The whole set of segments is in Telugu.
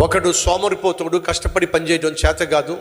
ఒకడు సోమరిపోతుడు, కష్టపడి పనిచేయడం చేత కాదు.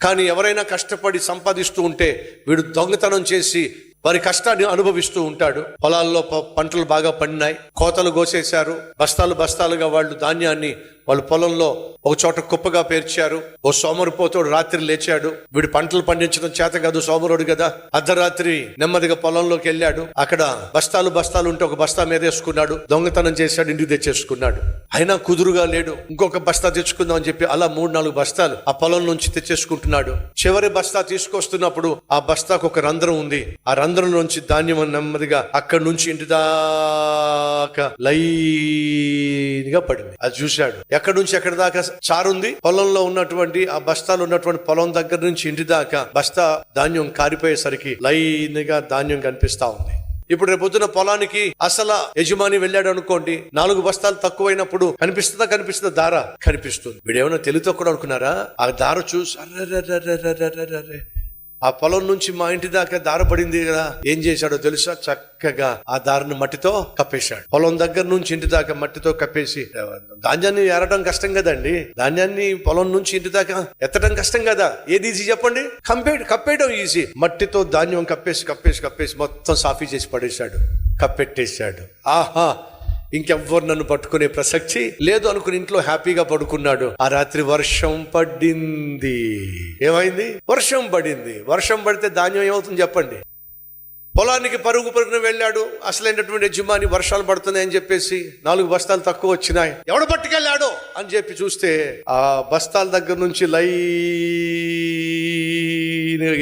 కానీ ఎవరైనా కష్టపడి సంపాదిస్తూ ఉంటే వీడు దొంగతనం చేసి వారి కష్టాన్ని అనుభవిస్తూ ఉంటాడు. పొలాల్లో పంటలు బాగా పండినాయి, కోతలు కోసేశారు, బస్తాలు బస్తాలుగా వాళ్ళు ధాన్యాన్ని వాళ్ళు పొలంలో ఒక చోట కుప్పగా పేర్చారు. ఓ సోమరిపోతుడు రాత్రి లేచాడు. వీడు పంటలు పండించడం చేత కాదు, సోమరుడు కదా. అర్ధరాత్రి నెమ్మదిగా పొలంలోకి వెళ్ళాడు. అక్కడ బస్తాలు బస్తాలు ఉంటే ఒక బస్తా మీద వేసుకున్నాడు, దొంగతనం చేశాడు, ఇంటికి తెచ్చేసుకున్నాడు. అయినా కుదురుగా లేడు. ఇంకొక బస్తా తెచ్చుకుందాం అని చెప్పి అలా 3-4 బస్తాలు ఆ పొలం నుంచి తెచ్చేసుకుంటున్నాడు. చివరి బస్తా తీసుకొస్తున్నప్పుడు ఆ బస్తాకు ఒక రంధ్రం ఉంది. ఆ రంధ్రం నుంచి ధాన్యం నెమ్మదిగా అక్కడి నుంచి ఇంటి దాకా లైన్గా పడింది. అది చూశాడు. ఎక్కడి నుంచి ఎక్కడి దాకా చారుంది. పొలంలో ఉన్నటువంటి ఆ బస్తాలు ఉన్నటువంటి పొలం దగ్గర నుంచి ఇంటి దాకా బస్తా ధాన్యం కారిపోయేసరికి లైన్ గా ధాన్యం కనిపిస్తా ఉంది. ఇప్పుడు రేపొద్దున పొలానికి అసలు యజమాని వెళ్ళాడు అనుకోండి, 4 బస్తాలు తక్కువైనప్పుడు కనిపిస్తుందా దార? కనిపిస్తుంది. వీడేమైనా తెలివితో కూడా అనుకున్నారా? ఆ దార చూసి అర్రే ఆ పొలం నుంచి మా ఇంటి దాకా దార పడింది కదా. ఏం చేశాడో తెలుసా? చక్కగా ఆ దారిని మట్టితో కప్పేశాడు. పొలం దగ్గర నుంచి ఇంటి దాకా మట్టితో కప్పేసి, ధాన్యాన్ని ఏరడం కష్టం కదండి, ధాన్యాన్ని పొలం నుంచి ఇంటి దాకా ఎత్తడం కష్టం కదా. ఏది ఈజీ చెప్పండి? కప్పేయడం ఈజీ. మట్టితో ధాన్యం కప్పేసి మొత్తం సాఫీ చేసి పడేశాడు, కప్పెట్టేశాడు. ఆహా, ఇంకెవ్వరు నన్ను పట్టుకునే ప్రసక్తి లేదు అనుకుని ఇంట్లో హ్యాపీగా పడుకున్నాడు. ఆ రాత్రి వర్షం పడింది. ఏమైంది? వర్షం పడింది. వర్షం పడితే ధాన్యం ఏమవుతుంది చెప్పండి? పొలానికి పరుగున వెళ్ళాడు. అసలైనటువంటి యజమాని వర్షాలు పడుతున్నాయని చెప్పేసి 4 బస్తాలు తక్కువ వచ్చినాయి. ఎవడు పట్టుకెళ్ళాడో అని చెప్పి చూస్తే ఆ బస్తాల దగ్గర నుంచి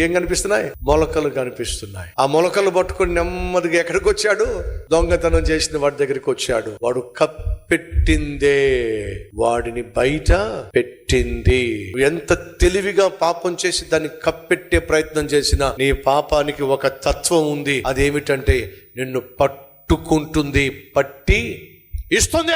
ఏం కనిపిస్తున్నాయి? మొలకలు కనిపిస్తున్నాయి. ఆ మొలకలు పట్టుకుని నెమ్మదిగా ఎక్కడికి వచ్చాడు? దొంగతనం చేసిన వాడి దగ్గరికి వచ్చాడు. వాడు కప్పెట్టిందే వాడిని బయట పెట్టింది. ఎంత తెలివిగా పాపం చేసి దాన్ని కప్పెట్టే ప్రయత్నం చేసినా నీ పాపానికి ఒక తత్వం ఉంది. అదేమిటంటే నిన్ను పట్టుకుంటుంది, పట్టి ఇస్తుంది.